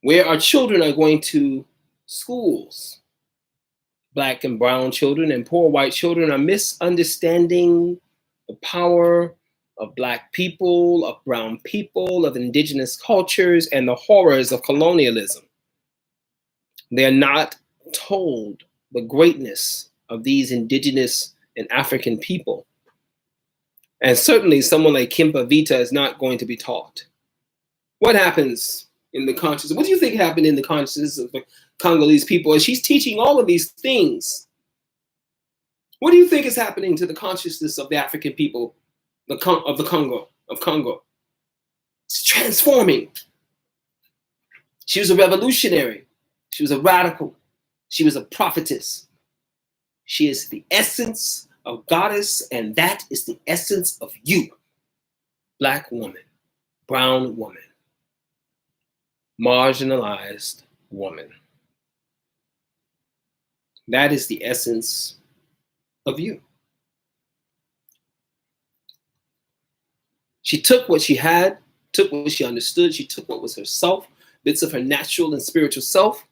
where our children are going to schools, Black and brown children and poor white children are misunderstanding the power of Black people, of brown people, of indigenous cultures, and the horrors of colonialism. They're not told the greatness of these indigenous and African people. And certainly someone like Kempa Vita is not going to be taught. What happens in the consciousness? What do you think happened in the consciousness of the Congolese people as she's teaching all of these things? What do you think is happening to the consciousness of the African people, of Congo? It's transforming. She was a revolutionary. She was a radical. She was a prophetess. She is the essence of goddess, and that is the essence of you, Black woman, brown woman, marginalized woman. That is the essence of you. She took what she had, took what she understood, she took what was herself, bits of her natural and spiritual self,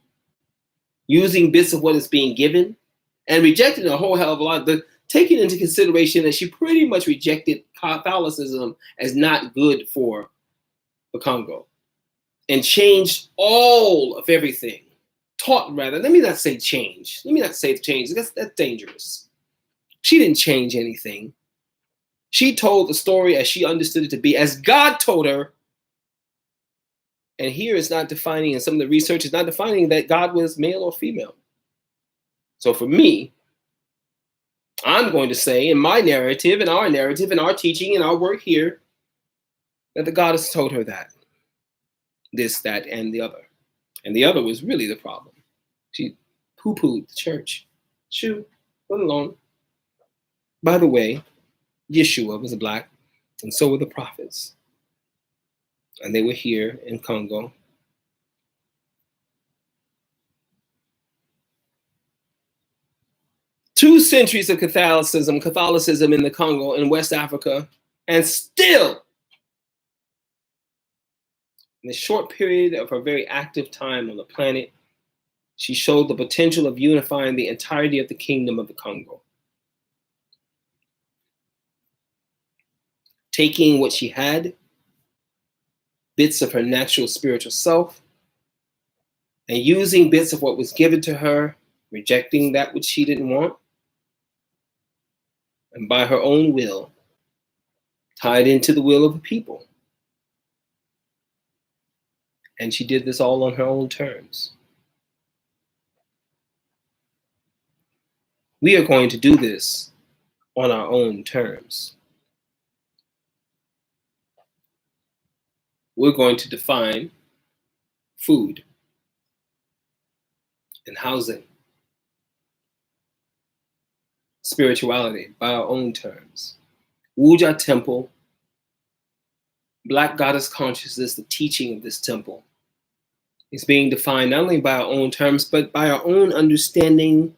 using bits of what is being given, and rejected a whole hell of a lot, but taking into consideration that she pretty much rejected Catholicism as not good for the Congo, and changed all of everything. Taught rather, let me not say change, that's dangerous. She didn't change anything. She told the story as she understood it to be, as God told her. And here it's not defining, and some of the research is not defining that God was male or female. So for me, I'm going to say in my narrative, in our teaching, in our work here, that the goddess told her that. This, that, and the other. And the other was really the problem. She poo-pooed the church. Shoo, let alone. By the way, Yeshua was Black, and so were the prophets. And they were here in Congo. Two centuries of Catholicism in the Congo in West Africa, and still, in the short period of her very active time on the planet, she showed the potential of unifying the entirety of the kingdom of the Congo. Taking what she had, bits of her natural spiritual self, and using bits of what was given to her, rejecting that which she didn't want, and by her own will, tied into the will of the people. And she did this all on her own terms. We are going to do this on our own terms. We're going to define food and housing, spirituality by our own terms. Udja Temple, Black goddess consciousness, the teaching of this temple, is being defined not only by our own terms, but by our own understanding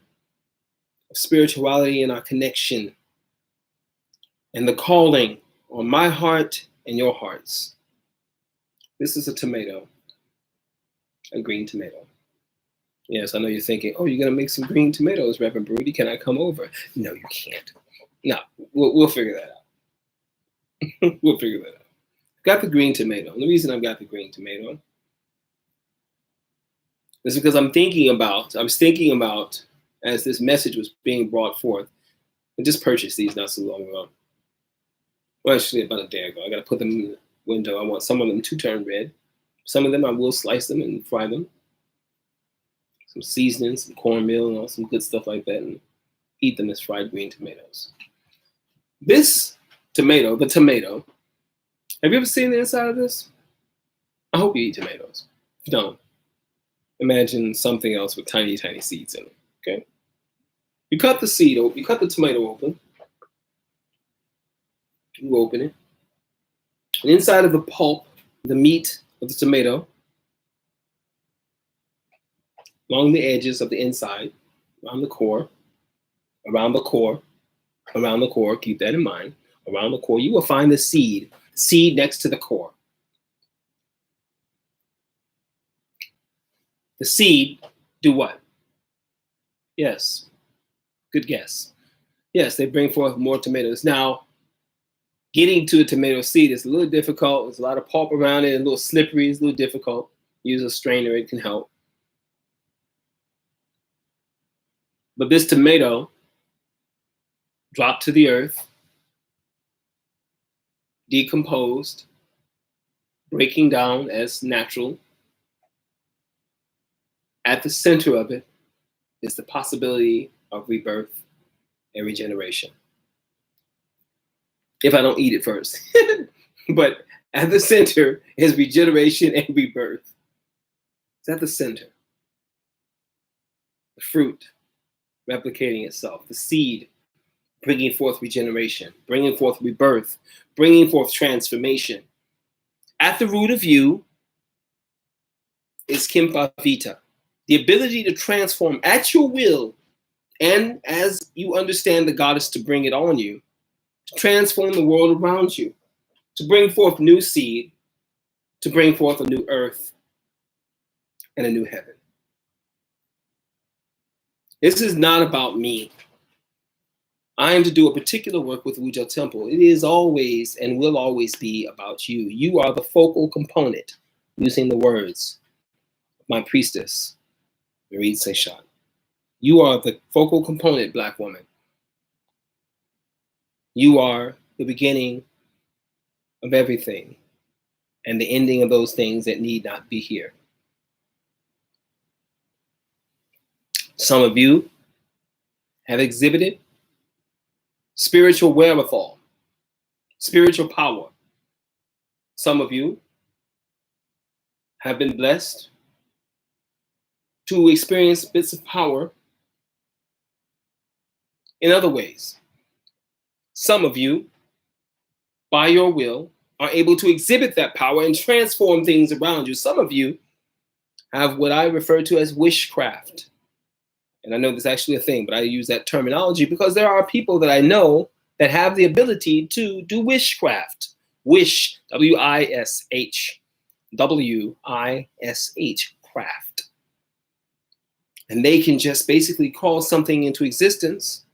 of spirituality and our connection and the calling on my heart and your hearts. This is a tomato, a green tomato. Yes, I know you're thinking, oh, you're going to make some green tomatoes, Reverend Baruti. Can I come over? No, you can't. No, we'll figure that out. We'll figure that out. Got the green tomato. And the reason I've got the green tomato is because I was thinking about, as this message was being brought forth, I just purchased these not so long ago. Well, actually, about a day ago. I got to put them in the window. I want some of them to turn red. Some of them I will slice them and fry them. Some seasoning, some cornmeal, and all some good stuff like that, and eat them as fried green tomatoes. This tomato, the tomato, have you ever seen the inside of this? I hope you eat tomatoes. If you don't, imagine something else with tiny, tiny seeds in it, okay? You cut the seed open, you cut the tomato open, you open it, and inside of the pulp, the meat of the tomato, along the edges of the inside, around the core, keep that in mind, around the core, you will find the seed next to the core. The seed do what? Yes, good guess. Yes, they bring forth more tomatoes. Now, getting to a tomato seed is a little difficult. There's a lot of pulp around it, a little slippery, it's a little difficult. Use a strainer, it can help. But this tomato dropped to the earth, decomposed, breaking down as natural. At the center of it is the possibility of rebirth and regeneration. If I don't eat it first. But at the center is regeneration and rebirth. It's at the center. The fruit replicating itself, the seed bringing forth regeneration, bringing forth rebirth, bringing forth transformation. At the root of you is Kimpa Vita, the ability to transform at your will, and as you understand the goddess to bring it on you, to transform the world around you, to bring forth new seed, to bring forth a new earth and a new heaven. This is not about me. I am to do a particular work with Udja Temple. It is always and will always be about you. You are the focal component, using the words of my priestess, Meri-T. You are the focal component, Black woman. You are the beginning of everything and the ending of those things that need not be here. Some of you have exhibited spiritual wherewithal, spiritual power. Some of you have been blessed to experience bits of power in other ways. Some of you, by your will, are able to exhibit that power and transform things around you. Some of you have what I refer to as wishcraft. And I know there's actually a thing, but I use that terminology because there are people that I know that have the ability to do wishcraft. Wish, W-I-S-H, W-I-S-H, craft. And they can just basically call something into existence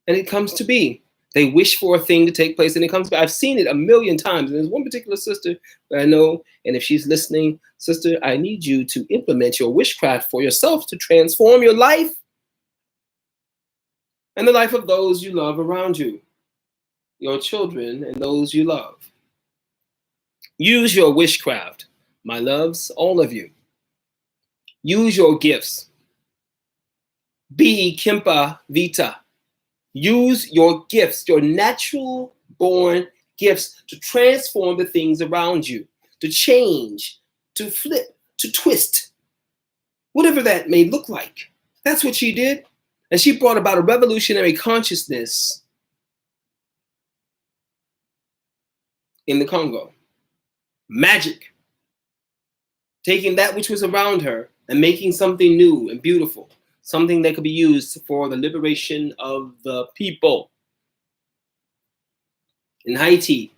and it comes to be. They wish for a thing to take place and it comes to be. I've seen it a million times. And there's one particular sister that I know, and if she's listening, sister, I need you to implement your wishcraft for yourself to transform your life and the life of those you love around you, your children and those you love. Use your wishcraft, my loves, all of you. Use your gifts. Be Kimpa Vita. Use your gifts, your natural born gifts to transform the things around you, to change, to flip, to twist, whatever that may look like. That's what she did. And she brought about a revolutionary consciousness in the Congo. Magic. taking that which was around her and making something new and beautiful, something that could be used for the liberation of the people. In Haiti,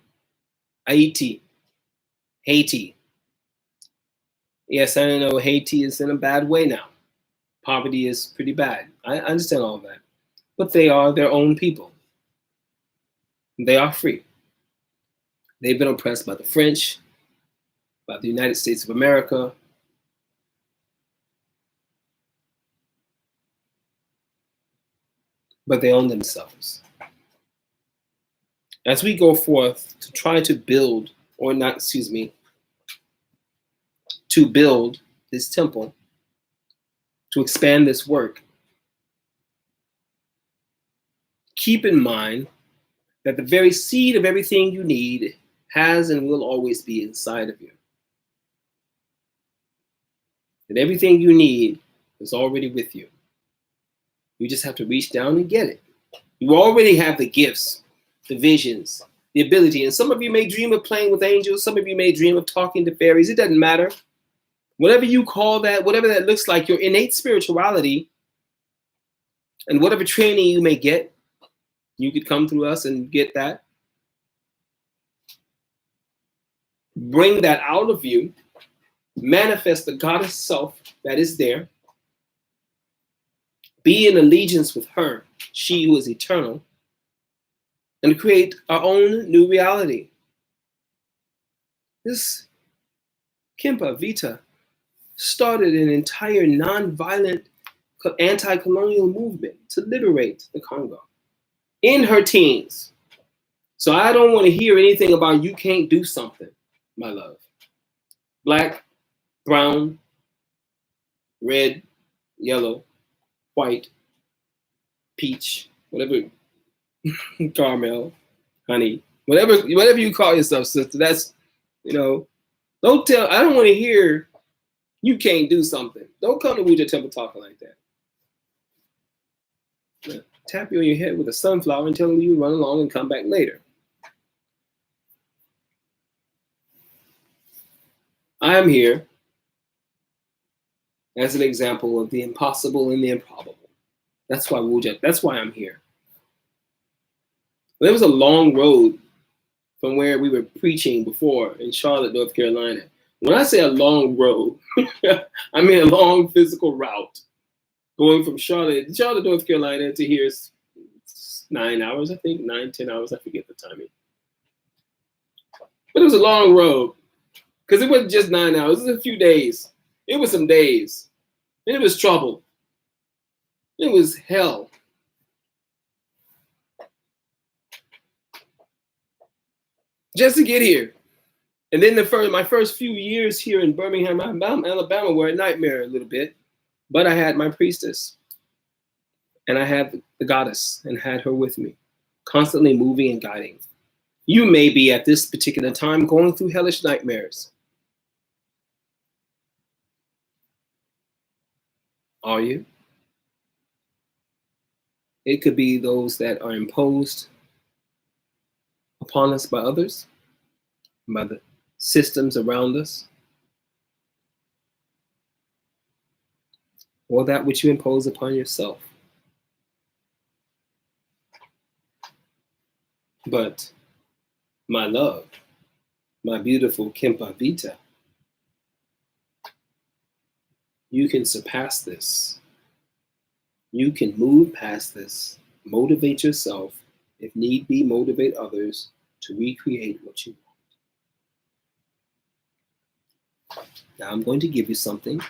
Haiti. Yes, I know Haiti is in a bad way now. Poverty is pretty bad. I understand all of that. But they are their own people. They are free. They've been oppressed by the French, by the United States of America. But they own themselves. As we go forth to try to build, or not, excuse me, to build this temple, to expand this work, keep in mind that the very seed of everything you need has and will always be inside of you. That everything you need is already with you. You just have to reach down and get it. You already have the gifts, the visions, the ability. And some of you may dream of playing with angels. Some of you may dream of talking to fairies. It doesn't matter. Whatever you call that, whatever that looks like, your innate spirituality, and whatever training you may get, you could come through us and get that. Bring that out of you. Manifest the goddess self that is there. Be in allegiance with her, she who is eternal, and create our own new reality. This Kempa Vita started an entire non-violent anti-colonial movement to liberate the Congo in her teens. So I don't want to hear anything about you can't do something, my love. Black, brown, red, yellow, white, peach, whatever, caramel, honey, whatever you call yourself, sister. That's, don't tell. I don't want to hear you can't do something. Don't come to Udja Temple talking like that. Tap you on your head with a sunflower and tell you run along and come back later. I am here as an example of the impossible and the improbable. That's why I'm here. There was a long road from where we were preaching before in Charlotte, North Carolina. When I say a long road, I mean a long physical route. Going from Charlotte, North Carolina to here is 9 hours, I think, 9-10 hours, I forget the timing. But it was a long road because it wasn't just 9 hours, it was a few days. It was some days. And it was trouble. It was hell. Just to get here. And then my first few years here in Birmingham, Alabama were a nightmare a little bit. But I had my priestess. And I had the goddess and had her with me, constantly moving and guiding. You may be at this particular time going through hellish nightmares. Are you? It could be those that are imposed upon us by others, by the systems around us, or that which you impose upon yourself. But my love, my beautiful Kempa Vita, you can surpass this. You can move past this, motivate yourself, if need be, motivate others to recreate what you want. Now I'm going to give you something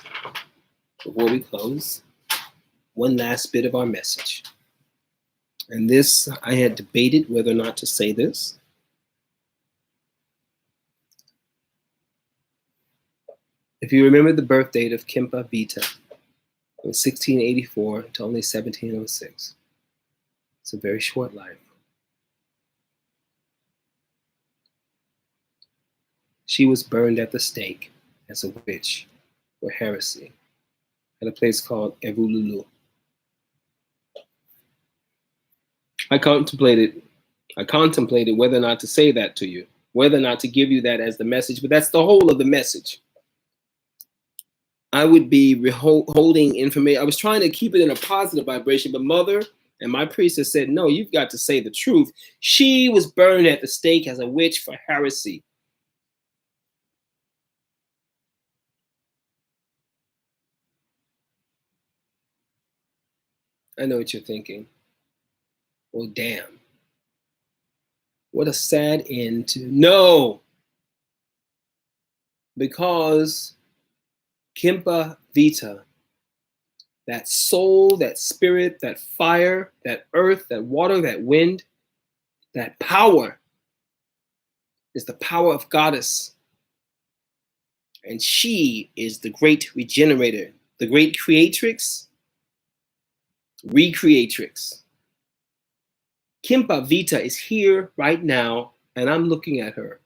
before we close. One last bit of our message. And this, I had debated whether or not to say this. If you remember the birth date of Kempa Vita, from 1684 to only 1706. It's a very short life. She was burned at the stake as a witch for heresy at a place called Evululu. I contemplated whether or not to say that to you, whether or not to give you that as the message, but that's the whole of the message. I would be holding information. I was trying to keep it in a positive vibration, but Mother and my priestess said, no, you've got to say the truth. She was burned at the stake as a witch for heresy. I know what you're thinking. Well, damn. What a sad end to. No! Because Kimpa Vita, that soul, that spirit, that fire, that earth, that water, that wind, that power is the power of Goddess. And she is the great regenerator, the great creatrix, recreatrix. Kimpa Vita is here right now, and I'm looking at her.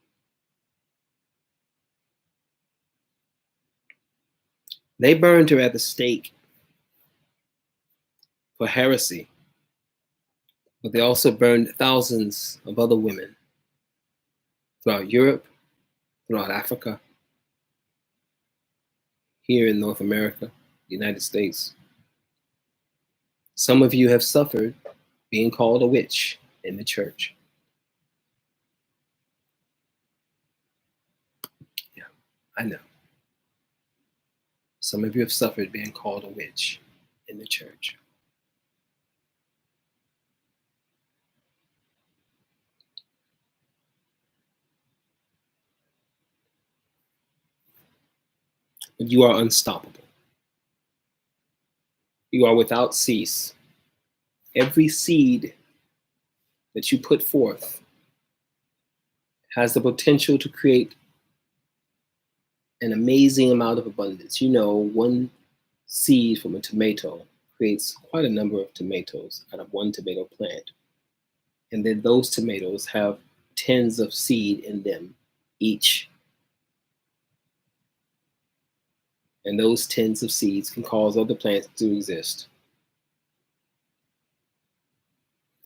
They burned her at the stake for heresy, but they also burned thousands of other women throughout Europe, throughout Africa, here in North America, the United States. Some of you have suffered being called a witch in the church. Yeah, I know. Some of you have suffered being called a witch in the church. But you are unstoppable. You are without cease. Every seed that you put forth has the potential to create an amazing amount of abundance. You know, one seed from a tomato creates quite a number of tomatoes out of one tomato plant. And then those tomatoes have tens of seed in them each. And those tens of seeds can cause other plants to exist.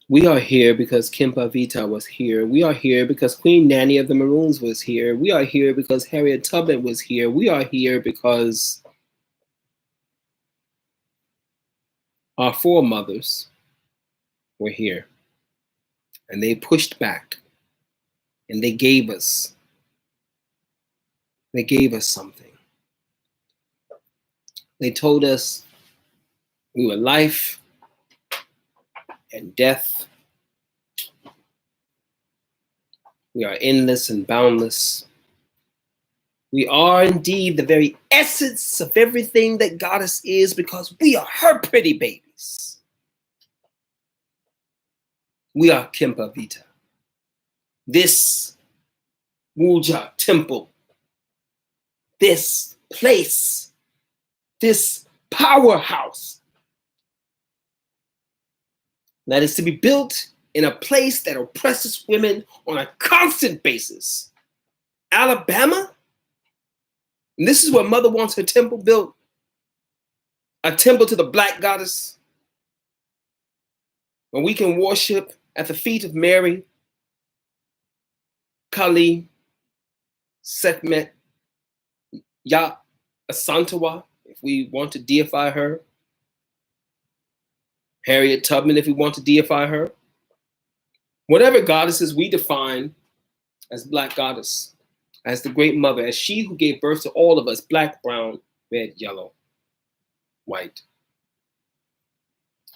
We are here because Kimpa Vita was here. We are here because Queen Nanny of the Maroons was here. We are here because Harriet Tubman was here. We are here because our foremothers were here. And they pushed back. And they gave us something. They told us we were life and death. We are endless and boundless. We are indeed the very essence of everything that Goddess is because we are her pretty babies. We are Kimpa Vita. This Udja Temple, this place, this powerhouse that is to be built in a place that oppresses women on a constant basis. Alabama? And this is where Mother wants her temple built. A temple to the Black Goddess, where we can worship at the feet of Mary, Kali, Sekhmet, Ya Asantawa, if we want to deify her. Harriet Tubman, if we want to deify her. Whatever goddesses we define as Black Goddess, as the Great Mother, as she who gave birth to all of us, black, brown, red, yellow, white.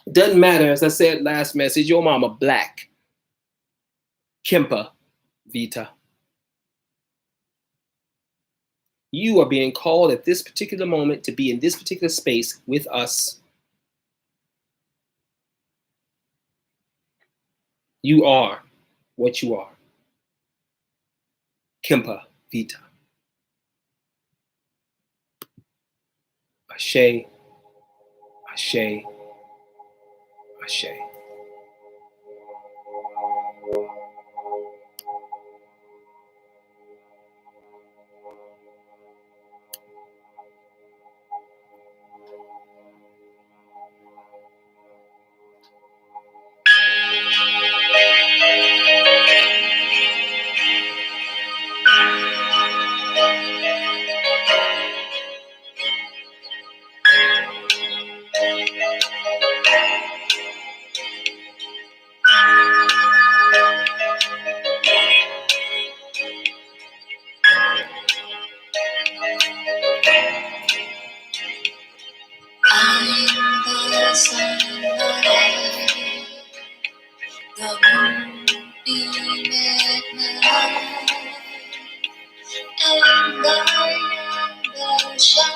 It doesn't matter, as I said last message, your mama black. Kimpa Vita. You are being called at this particular moment to be in this particular space with us. You are what you are. Kimpa Vita. Ashe, Ashe, Ashe.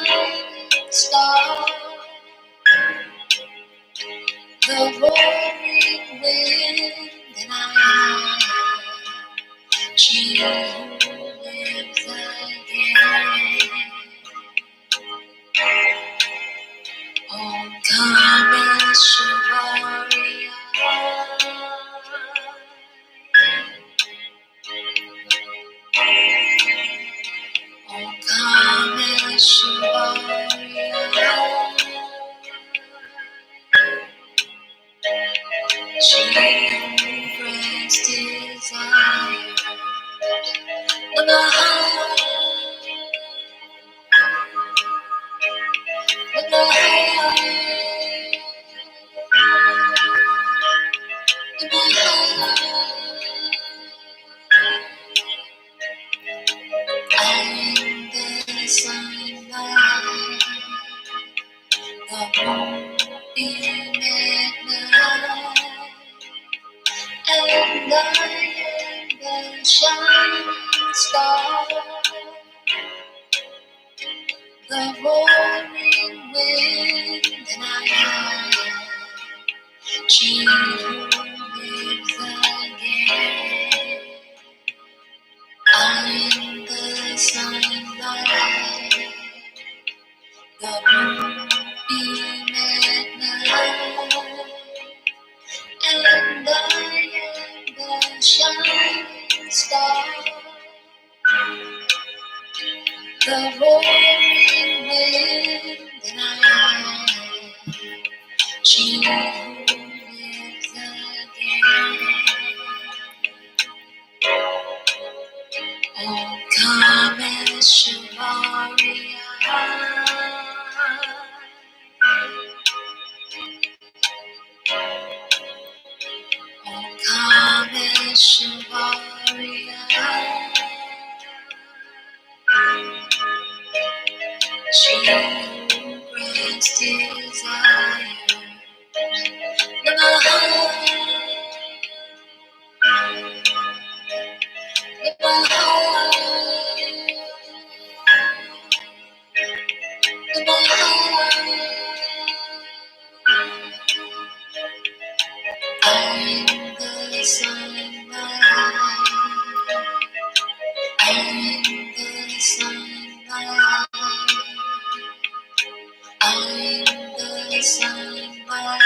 shining star, the roaring wind, and I am she who lives again. Oh, come and Shivaria. Oh, come and Shivaria. She who grants desire. Namaha. I'm the sunlight, the moonbeam at night, and I am the shining star, the roaring wind, and I am she who lives again. I'm the sunlight, the moonbeam at night, and I am the shining star, the roaring wind, and I am she who lives again. Oh, come and Shivaria. Oh, come and Shivaria. She who grants desire. Namaha. Namaha. I'm the sunlight, I'm the sunlight, I'm the sunlight,